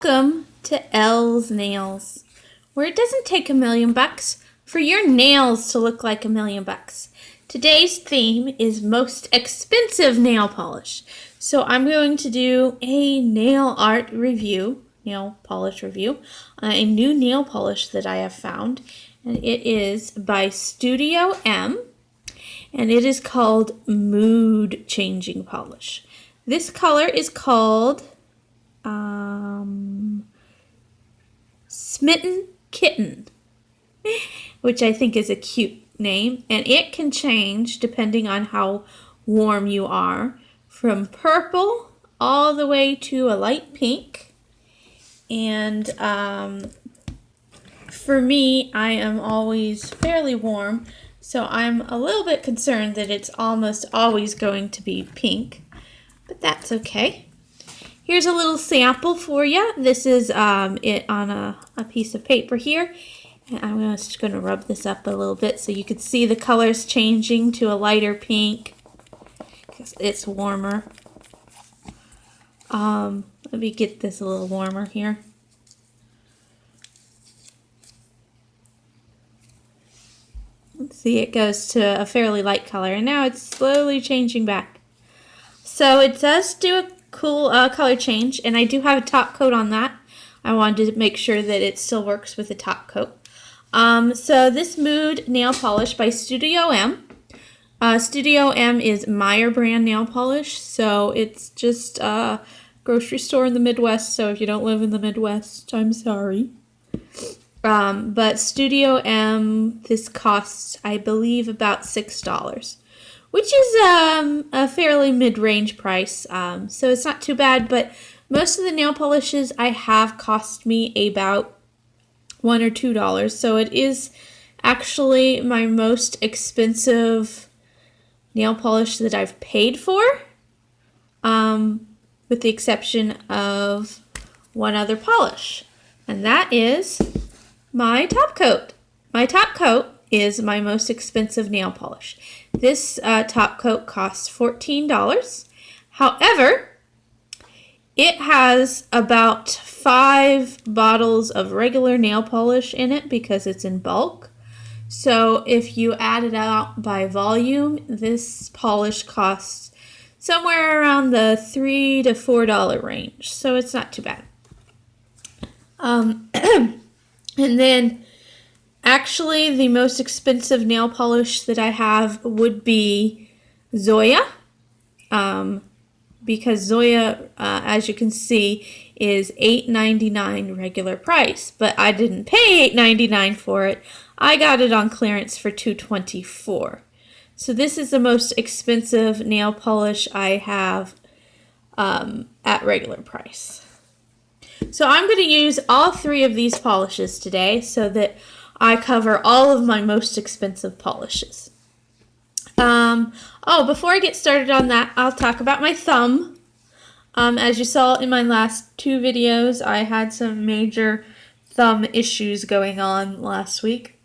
Welcome to Elle's Nails, where it doesn't take $1,000,000 for your nails to look like $1,000,000. Today's theme is most expensive nail polish. So I'm going to do a nail polish review, a new nail polish that I have found, and it is by Studio M, and it is called Mood Changing Polish. This color is called Smitten Kitten, which I think is a cute name, and it can change depending on how warm you are, from purple all the way to a light pink. And for me, I am always fairly warm, so I'm a little bit concerned that it's almost always going to be pink, but that's okay. Here's a little sample for you. This is it on a piece of paper here. And I'm just going to rub this up a little bit so you can see the colors changing to a lighter pink because it's warmer. Let me get this a little warmer here. Let's see, it goes to a fairly light color, and now it's slowly changing back. So it does do a cool color change, and I do have a top coat on that. I wanted to make sure that it still works with the top coat. So this Mood nail polish by Studio M. Studio M is Meyer brand nail polish, so it's just a grocery store in the Midwest, so if you don't live in the Midwest, I'm sorry. But Studio M, this costs, I believe, about $6. Which is a fairly mid-range price, so it's not too bad, but most of the nail polishes I have cost me about $1 or $2, so it is actually my most expensive nail polish that I've paid for, with the exception of one other polish, and that is my top coat. My top coat is my most expensive nail polish. This top coat costs $14. However, it has about 5 bottles of regular nail polish in it because it's in bulk. So if you add it out by volume, this polish costs somewhere around the $3 to $4 range. So it's not too bad. And then actually, the most expensive nail polish that I have would be Zoya, because Zoya, as you can see, is $8.99 regular price, but I didn't pay $8.99 for it. I got it on clearance for $2.24. So this is the most expensive nail polish I have at regular price. So I'm going to use all 3 of these polishes today so that I cover all of my most expensive polishes. Before I get started on that, I'll talk about my thumb. As you saw in my last 2 videos, I had some major thumb issues going on last week.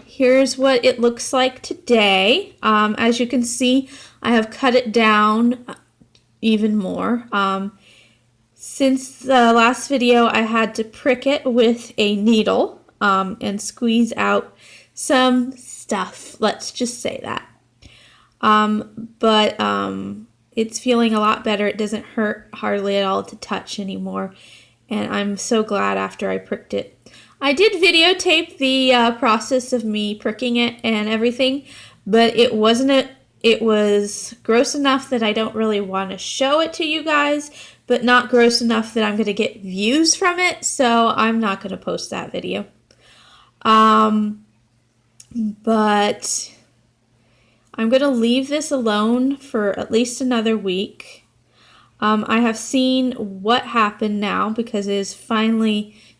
Here's what it looks like today. As you can see, I have cut it down even more. Since the last video, I had to prick it with a needle and squeeze out some stuff. Let's just say that. But it's feeling a lot better. It doesn't hurt hardly at all to touch anymore. And I'm so glad after I pricked it. I did videotape the process of me pricking it and everything, but it was gross enough that I don't really want to show it to you guys, but not gross enough that I'm going to get views from it, so I'm not going to post that video. But I'm going to leave this alone for at least another week. I have seen what happened now because the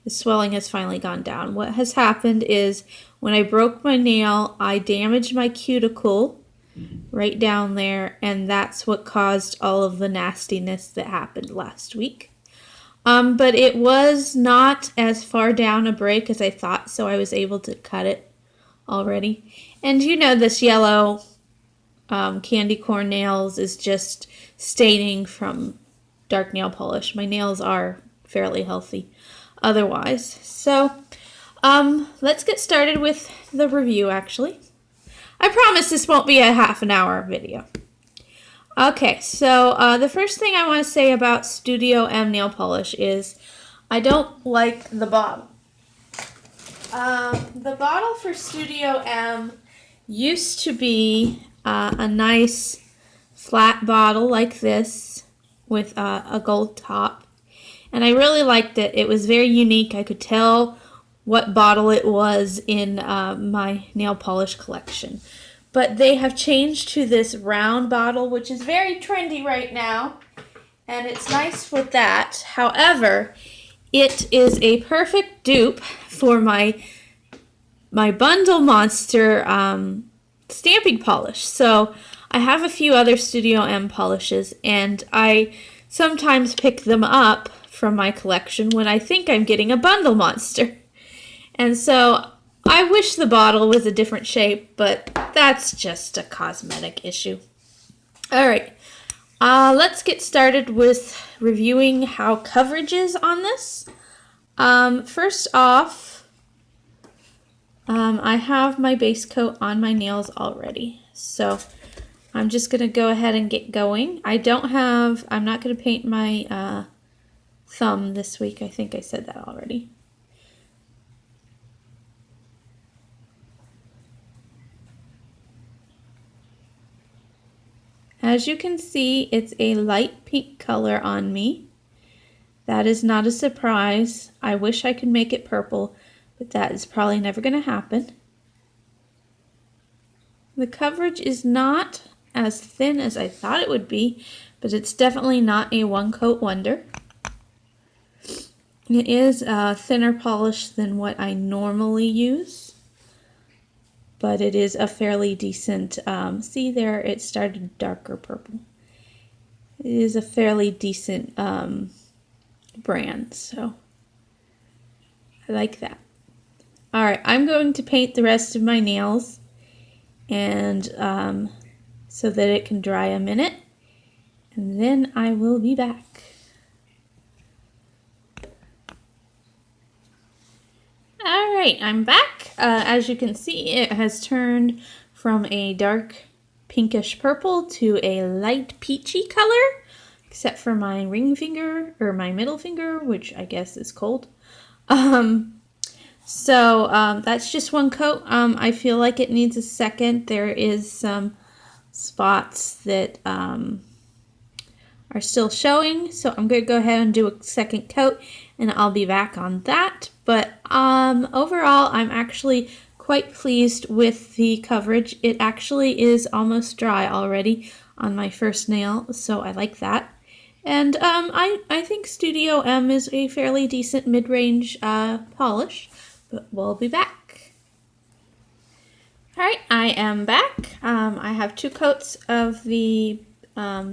swelling has finally gone down. What has happened is when I broke my nail, I damaged my cuticle right down there, and that's what caused all of the nastiness that happened last week. But it was not as far down a break as I thought, so I was able to cut it already. And you know, this yellow candy corn nails is just staining from dark nail polish. My nails are fairly healthy otherwise. So let's get started with the review actually. I promise this won't be a half an hour video. Okay, so the first thing I want to say about Studio M nail polish is I don't like the bottle. The bottle for Studio M used to be a nice flat bottle like this with a gold top, and I really liked it. It was very unique. I could tell what bottle it was in my nail polish collection. But they have changed to this round bottle, which is very trendy right now, and it's nice with that. However, it is a perfect dupe for my Bundle Monster stamping polish. So I have a few other Studio M polishes, and I sometimes pick them up from my collection when I think I'm getting a Bundle Monster. And so I wish the bottle was a different shape, but that's just a cosmetic issue. All right, let's get started with reviewing how coverage is on this. First off, I have my base coat on my nails already, so I'm just going to go ahead and get going. I'm not going to paint my thumb this week. I think I said that already. As you can see, it's a light pink color on me. That is not a surprise. I wish I could make it purple, but that is probably never going to happen. The coverage is not as thin as I thought it would be, but it's definitely not a one coat wonder. It is a thinner polish than what I normally use, but it is a fairly decent, see there, it started darker purple. It is a fairly decent brand, so I like that. All right, I'm going to paint the rest of my nails, and so that it can dry a minute, and then I will be back. All right, I'm back. As you can see, it has turned from a dark pinkish purple to a light peachy color, except for my ring finger, or my middle finger, which I guess is cold. So that's just one coat. I feel like it needs a second. There is some spots that are still showing, so I'm going to go ahead and do a second coat, and I'll be back on that. But overall, I'm actually quite pleased with the coverage. It actually is almost dry already on my first nail, so I like that. And I think Studio M is a fairly decent mid-range polish, but we'll be back. All right, I am back. I have 2 coats of the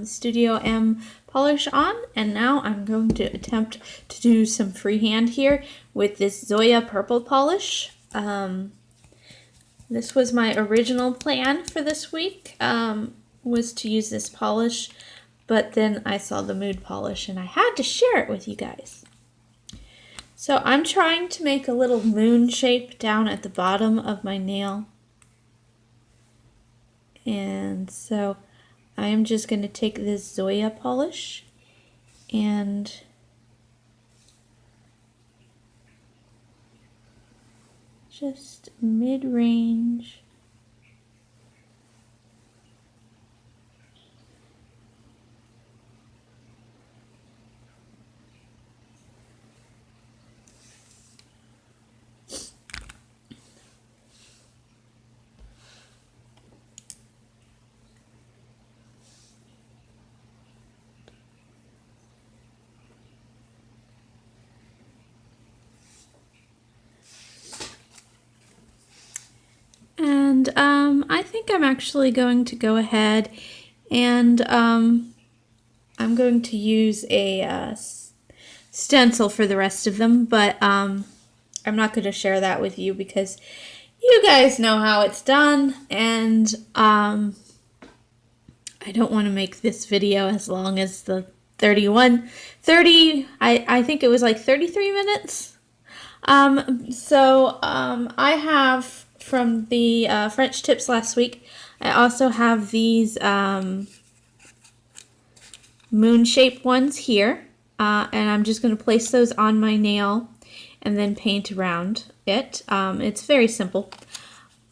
Studio M polish on, and now I'm going to attempt to do some freehand here with this Zoya purple polish. This was my original plan for this week, was to use this polish, but then I saw the mood polish and I had to share it with you guys. So I'm trying to make a little moon shape down at the bottom of my nail, and so I am just going to take this Zoya polish and just mid-range. And I think I'm actually going to go ahead and I'm going to use a stencil for the rest of them, but I'm not going to share that with you because you guys know how it's done, and I don't want to make this video as long as the 31, 30, I think it was like 33 minutes. I have from the French tips last week, I also have these moon-shaped ones here. And I'm just going to place those on my nail and then paint around it. It's very simple,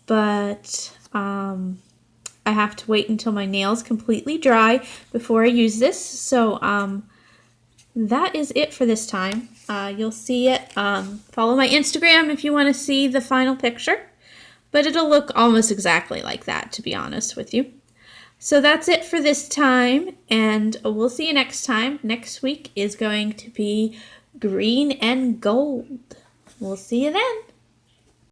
but I have to wait until my nail's completely dry before I use this. So that is it for this time. You'll see it. Follow my Instagram if you want to see the final picture, but it'll look almost exactly like that, to be honest with you. So that's it for this time, and we'll see you next time. Next week is going to be green and gold. We'll see you then.